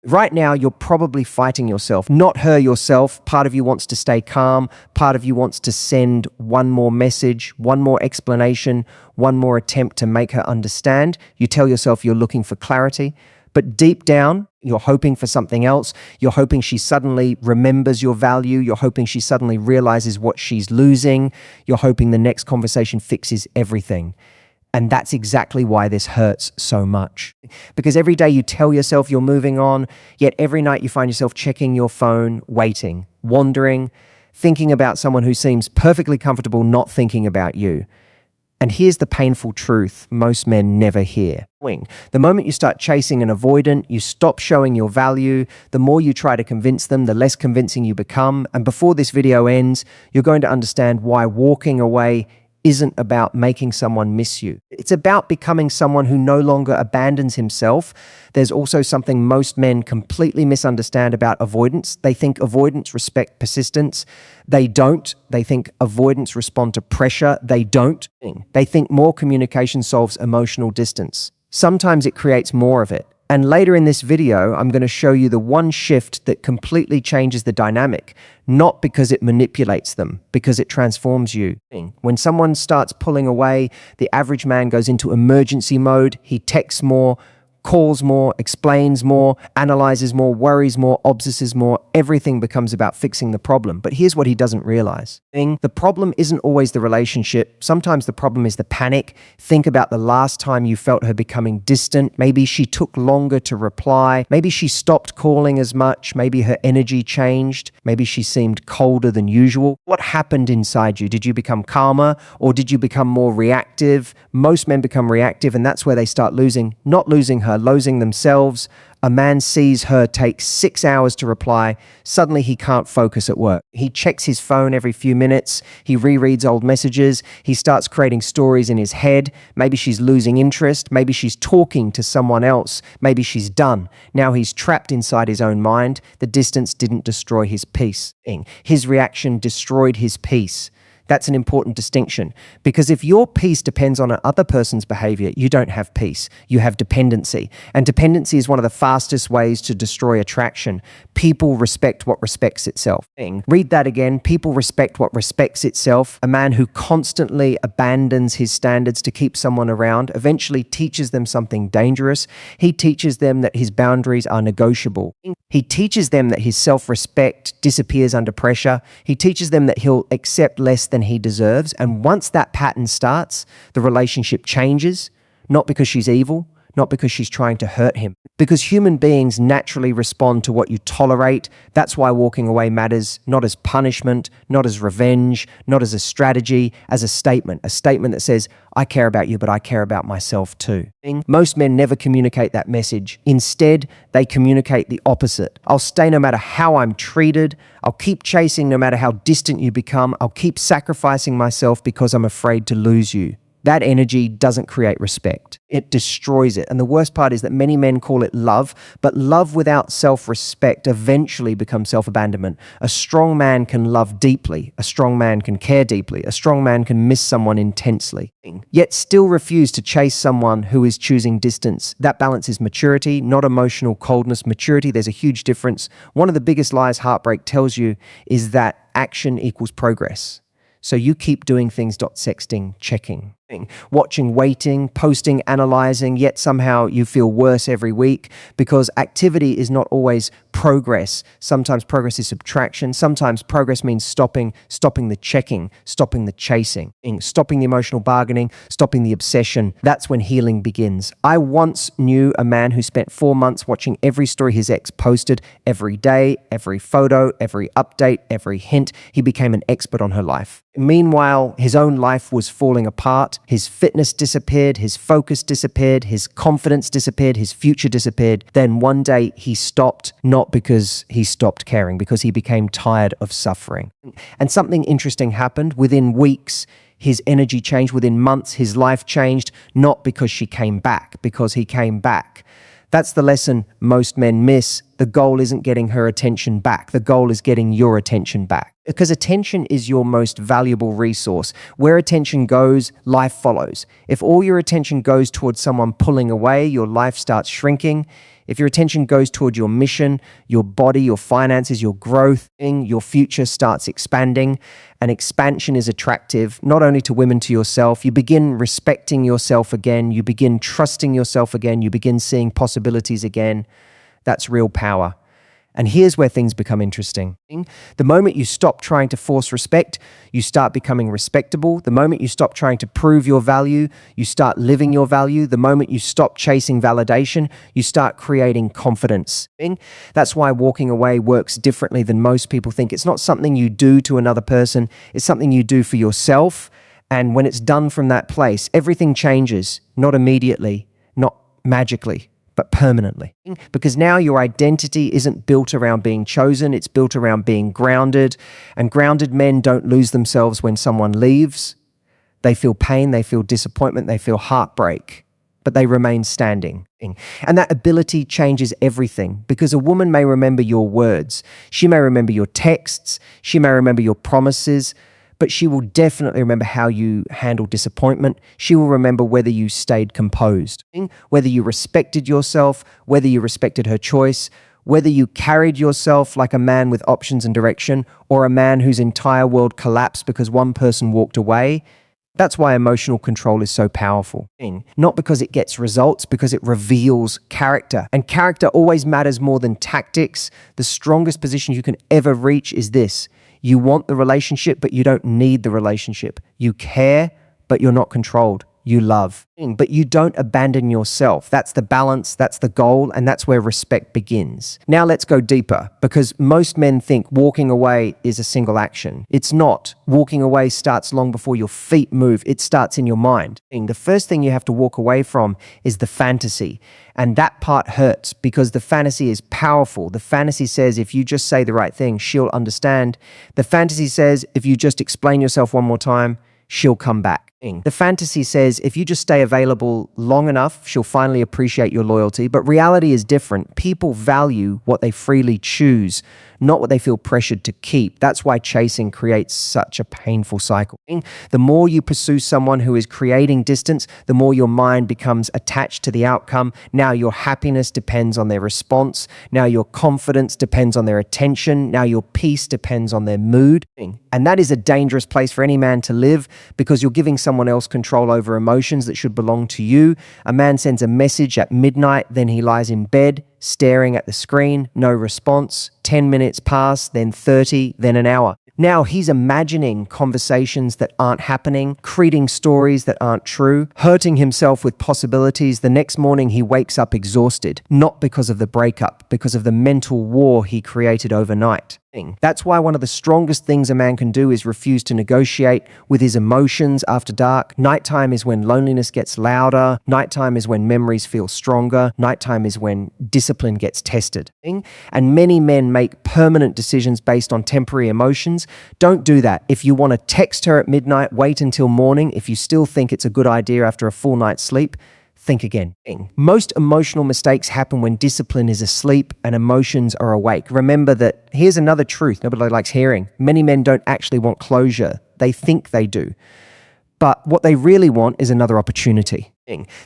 Right now, you're probably fighting yourself, not her yourself. Part of you wants to stay calm. Part of you wants to send one more message, one more explanation, one more attempt to make her understand. You tell yourself you're looking for clarity, but deep down, you're hoping for something else. You're hoping she suddenly remembers your value. You're hoping she suddenly realizes what she's losing. You're hoping the next conversation fixes everything. And that's exactly why this hurts so much. Because every day you tell yourself you're moving on, yet every night you find yourself checking your phone, waiting, wandering, thinking about someone who seems perfectly comfortable not thinking about you. And here's the painful truth most men never hear. The moment you start chasing an avoidant, you stop showing your value. The more you try to convince them, the less convincing you become. And before this video ends, you're going to understand why walking away isn't about making someone miss you. It's about becoming someone who no longer abandons himself. There's also something most men completely misunderstand about avoidance. They think avoidants respect persistence. They don't. They think avoidants respond to pressure. They don't. They think more communication solves emotional distance. Sometimes it creates more of it. And later in this video, I'm going to show you the one shift that completely changes the dynamic, not because it manipulates them, because it transforms you. When someone starts pulling away, the average man goes into emergency mode. He texts more, calls more, explains more, analyzes more, worries more, obsesses more. Everything becomes about fixing the problem. But here's what he doesn't realize. The problem isn't always the relationship. Sometimes the problem is the panic. Think about the last time you felt her becoming distant. Maybe she took longer to reply. Maybe she stopped calling as much. Maybe her energy changed. Maybe she seemed colder than usual. What happened inside you? Did you become calmer or did you become more reactive? Most men become reactive, and that's where they start not losing her, losing themselves. A man sees her take 6 hours to reply. Suddenly he can't focus at work. He checks his phone every few minutes. He rereads old messages. He starts creating stories in his head. Maybe she's losing interest. Maybe she's talking to someone else. Maybe she's done. Now he's trapped inside his own mind. The distance didn't destroy his peace. His reaction destroyed his peace. That's an important distinction, because if your peace depends on another person's behavior, you don't have peace. You have dependency. And dependency is one of the fastest ways to destroy attraction. People respect what respects itself. Read that again. People respect what respects itself. A man who constantly abandons his standards to keep someone around eventually teaches them something dangerous. He teaches them that his boundaries are negotiable. He teaches them that his self-respect disappears under pressure. He teaches them that he'll accept less than he deserves. And once that pattern starts, the relationship changes, not because she's evil, not because she's trying to hurt him, because human beings naturally respond to what you tolerate. That's why walking away matters, not as punishment, not as revenge, not as a strategy, as a statement that says, I care about you, but I care about myself too. Most men never communicate that message. Instead, they communicate the opposite. I'll stay no matter how I'm treated. I'll keep chasing no matter how distant you become. I'll keep sacrificing myself because I'm afraid to lose you. That energy doesn't create respect. It destroys it. And the worst part is that many men call it love, but love without self-respect eventually becomes self-abandonment. A strong man can love deeply. A strong man can care deeply. A strong man can miss someone intensely, yet still refuse to chase someone who is choosing distance. That balance is maturity, not emotional coldness. Maturity, there's a huge difference. One of the biggest lies heartbreak tells you is that action equals progress. So you keep doing things, sexting, checking, watching, waiting, posting, analyzing, yet somehow you feel worse every week because activity is not always progress. Sometimes progress is subtraction. Sometimes progress means stopping the checking, stopping the chasing, stopping the emotional bargaining, stopping the obsession. That's when healing begins. I once knew a man who spent 4 months watching every story his ex posted, every day, every photo, every update, every hint. He became an expert on her life. Meanwhile, his own life was falling apart. His fitness disappeared, his focus disappeared, his confidence disappeared, his future disappeared. Then one day he stopped, not because he stopped caring, because he became tired of suffering. And something interesting happened. Within weeks, his energy changed. Within months, his life changed, not because she came back, because he came back. That's the lesson most men miss. The goal isn't getting her attention back. The goal is getting your attention back. Because attention is your most valuable resource. Where attention goes, life follows. If all your attention goes towards someone pulling away, your life starts shrinking. If your attention goes toward your mission, your body, your finances, your growth, your future starts expanding. And expansion is attractive, not only to women, to yourself. You begin respecting yourself again. You begin trusting yourself again. You begin seeing possibilities again. That's real power. And here's where things become interesting. The moment you stop trying to force respect, you start becoming respectable. The moment you stop trying to prove your value, you start living your value. The moment you stop chasing validation, you start creating confidence. That's why walking away works differently than most people think. It's not something you do to another person. It's something you do for yourself. And when it's done from that place, everything changes, not immediately, not magically, but permanently. Because now your identity isn't built around being chosen, it's built around being grounded. And grounded men don't lose themselves when someone leaves. They feel pain, they feel disappointment, they feel heartbreak, but they remain standing. And that ability changes everything, because a woman may remember your words, she may remember your texts, she may remember your promises, but she will definitely remember how you handled disappointment. She will remember whether you stayed composed, whether you respected yourself, whether you respected her choice, whether you carried yourself like a man with options and direction, or a man whose entire world collapsed because one person walked away. That's why emotional control is so powerful. Not because it gets results, because it reveals character. And character always matters more than tactics. The strongest position you can ever reach is this. You want the relationship, but you don't need the relationship. You care, but you're not controlled. You love, but you don't abandon yourself. That's the balance, that's the goal, and that's where respect begins. Now let's go deeper, because most men think walking away is a single action. It's not. Walking away starts long before your feet move. It starts in your mind. The first thing you have to walk away from is the fantasy. And that part hurts because the fantasy is powerful. The fantasy says if you just say the right thing, she'll understand. The fantasy says if you just explain yourself one more time, she'll come back. The fantasy says if you just stay available long enough, she'll finally appreciate your loyalty. But reality is different. People value what they freely choose, not what they feel pressured to keep. That's why chasing creates such a painful cycle. The more you pursue someone who is creating distance, the more your mind becomes attached to the outcome. Now your happiness depends on their response. Now your confidence depends on their attention. Now your peace depends on their mood. And that is a dangerous place for any man to live, because you're giving someone else control over emotions that should belong to you. A man sends a message at midnight, then he lies in bed, staring at the screen, no response. 10 minutes pass, then 30, then an hour. Now he's imagining conversations that aren't happening, creating stories that aren't true, hurting himself with possibilities. The next morning he wakes up exhausted, not because of the breakup, because of the mental war he created overnight. That's why one of the strongest things a man can do is refuse to negotiate with his emotions after dark. Nighttime is when loneliness gets louder. Nighttime is when memories feel stronger. Nighttime is when discipline gets tested. And many men make permanent decisions based on temporary emotions. Don't do that. If you want to text her at midnight, wait until morning. If you still think it's a good idea after a full night's sleep, think again. Most emotional mistakes happen when discipline is asleep and emotions are awake. Remember that here's another truth nobody likes hearing. Many men don't actually want closure. They think they do. But what they really want is another opportunity.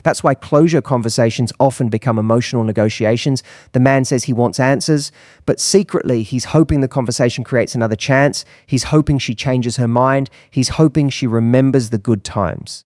That's why closure conversations often become emotional negotiations. The man says he wants answers, but secretly he's hoping the conversation creates another chance. He's hoping she changes her mind. He's hoping she remembers the good times.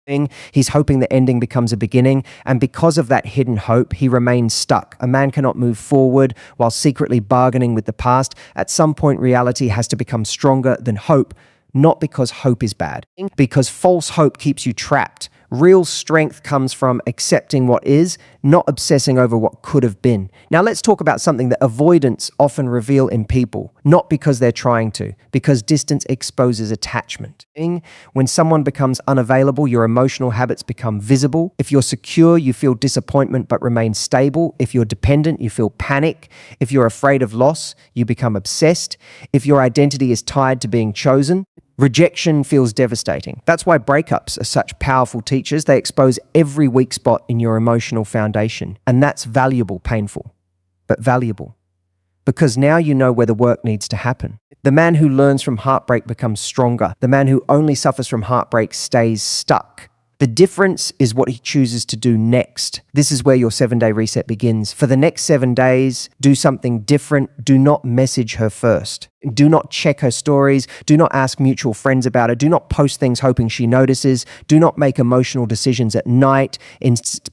He's hoping the ending becomes a beginning, and because of that hidden hope, he remains stuck. A man cannot move forward while secretly bargaining with the past. At some point, reality has to become stronger than hope. Not because hope is bad, because false hope keeps you trapped. Real strength comes from accepting what is, not obsessing over what could have been. Now let's talk about something that avoidants often reveal in people, not because they're trying to, because distance exposes attachment. When someone becomes unavailable, your emotional habits become visible. If you're secure, you feel disappointment but remain stable. If you're dependent, you feel panic. If you're afraid of loss, you become obsessed. If your identity is tied to being chosen, rejection feels devastating. That's why breakups are such powerful teachers. They expose every weak spot in your emotional foundation. And that's valuable, painful, but valuable. Because now you know where the work needs to happen. The man who learns from heartbreak becomes stronger. The man who only suffers from heartbreak stays stuck. The difference is what he chooses to do next. This is where your 7-day reset begins. For the next 7 days, do something different. Do not message her first. Do not check her stories. Do not ask mutual friends about her. Do not post things hoping she notices. Do not make emotional decisions at night.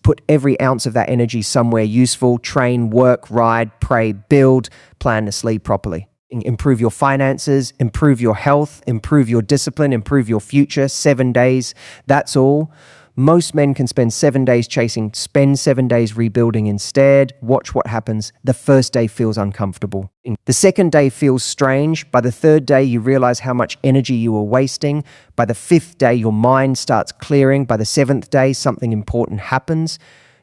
Put every ounce of that energy somewhere useful. Train, work, ride, pray, build, plan to sleep properly. Improve your finances, improve your health, improve your discipline, improve your future. 7 days, that's all. Most men can spend 7 days chasing, spend 7 days rebuilding instead. Watch what happens. The first day feels uncomfortable. The second day feels strange. By the third day, you realize how much energy you were wasting. By the fifth day, your mind starts clearing. By the seventh day, something important happens.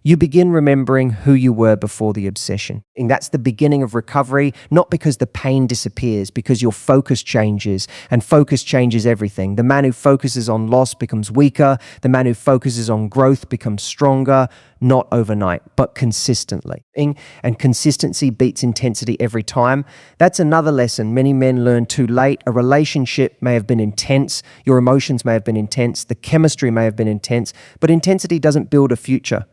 You begin remembering who you were before the obsession. And that's the beginning of recovery, not because the pain disappears, because your focus changes, and focus changes everything. The man who focuses on loss becomes weaker. The man who focuses on growth becomes stronger, not overnight, but consistently. And consistency beats intensity every time. That's another lesson many men learn too late. A relationship may have been intense. Your emotions may have been intense. The chemistry may have been intense, but intensity doesn't build a future.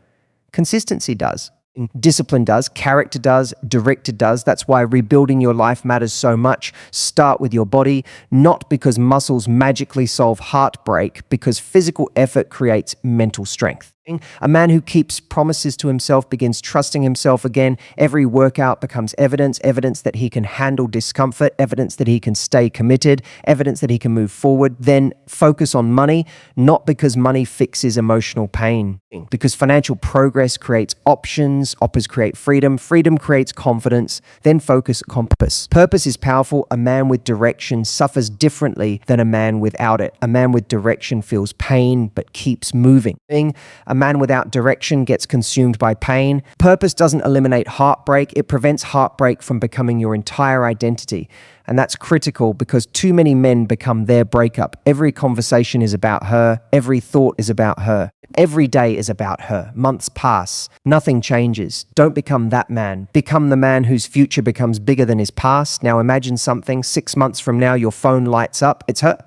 Consistency does. Discipline does. Character does. Director does. That's why rebuilding your life matters so much. Start with your body, not because muscles magically solve heartbreak, because physical effort creates mental strength. A man who keeps promises to himself begins trusting himself again. Every workout becomes evidence that he can handle discomfort, evidence that he can stay committed, evidence that he can move forward. Then focus on money, not because money fixes emotional pain, because financial progress creates options, options create freedom, freedom creates confidence, then focus compass. Purpose is powerful. A man with direction suffers differently than a man without it. A man with direction feels pain but keeps moving. A man without direction gets consumed by pain. Purpose doesn't eliminate heartbreak. It prevents heartbreak from becoming your entire identity. And that's critical because too many men become their breakup. Every conversation is about her. Every thought is about her. Every day is about her. Months pass. Nothing changes. Don't become that man. Become the man whose future becomes bigger than his past. Now imagine something. 6 months from now, your phone lights up. It's her.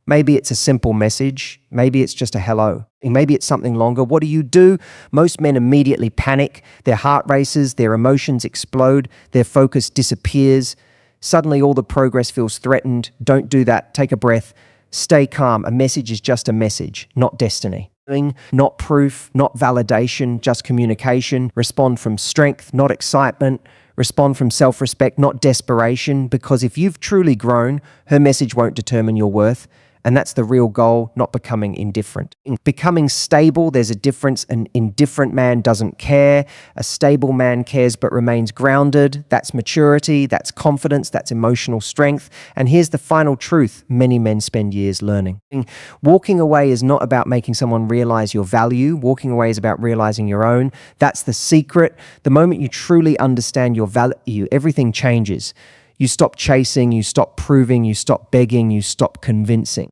Maybe it's a simple message. Maybe it's just a hello. Maybe it's something longer. What do? Most men immediately panic. Their heart races. Their emotions explode. Their focus disappears. Suddenly all the progress feels threatened. Don't do that. Take a breath. Stay calm. A message is just a message, not destiny. Not proof, not validation, just communication. Respond from strength, not excitement. Respond from self-respect, not desperation. Because if you've truly grown, her message won't determine your worth. And that's the real goal, not becoming indifferent. In becoming stable, there's a difference. An indifferent man doesn't care. A stable man cares but remains grounded. That's maturity, that's confidence, that's emotional strength. And here's the final truth many men spend years learning. Walking away is not about making someone realize your value. Walking away is about realizing your own. That's the secret. The moment you truly understand your value, everything changes. You stop chasing, you stop proving, you stop begging, you stop convincing.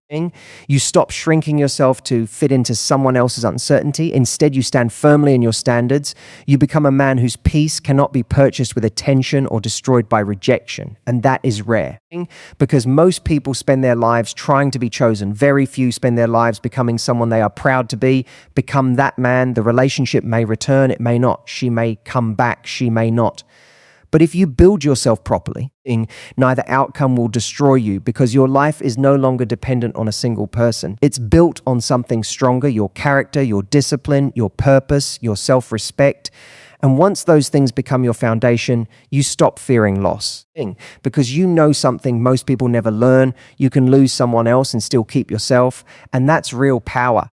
You stop shrinking yourself to fit into someone else's uncertainty. Instead, you stand firmly in your standards. You become a man whose peace cannot be purchased with attention or destroyed by rejection. And that is rare. Because most people spend their lives trying to be chosen. Very few spend their lives becoming someone they are proud to be. Become that man. The relationship may return, it may not. She may come back, she may not. But if you build yourself properly, neither outcome will destroy you because your life is no longer dependent on a single person. It's built on something stronger, your character, your discipline, your purpose, your self-respect. And once those things become your foundation, you stop fearing loss. Because you know something most people never learn. You can lose someone else and still keep yourself. And that's real power.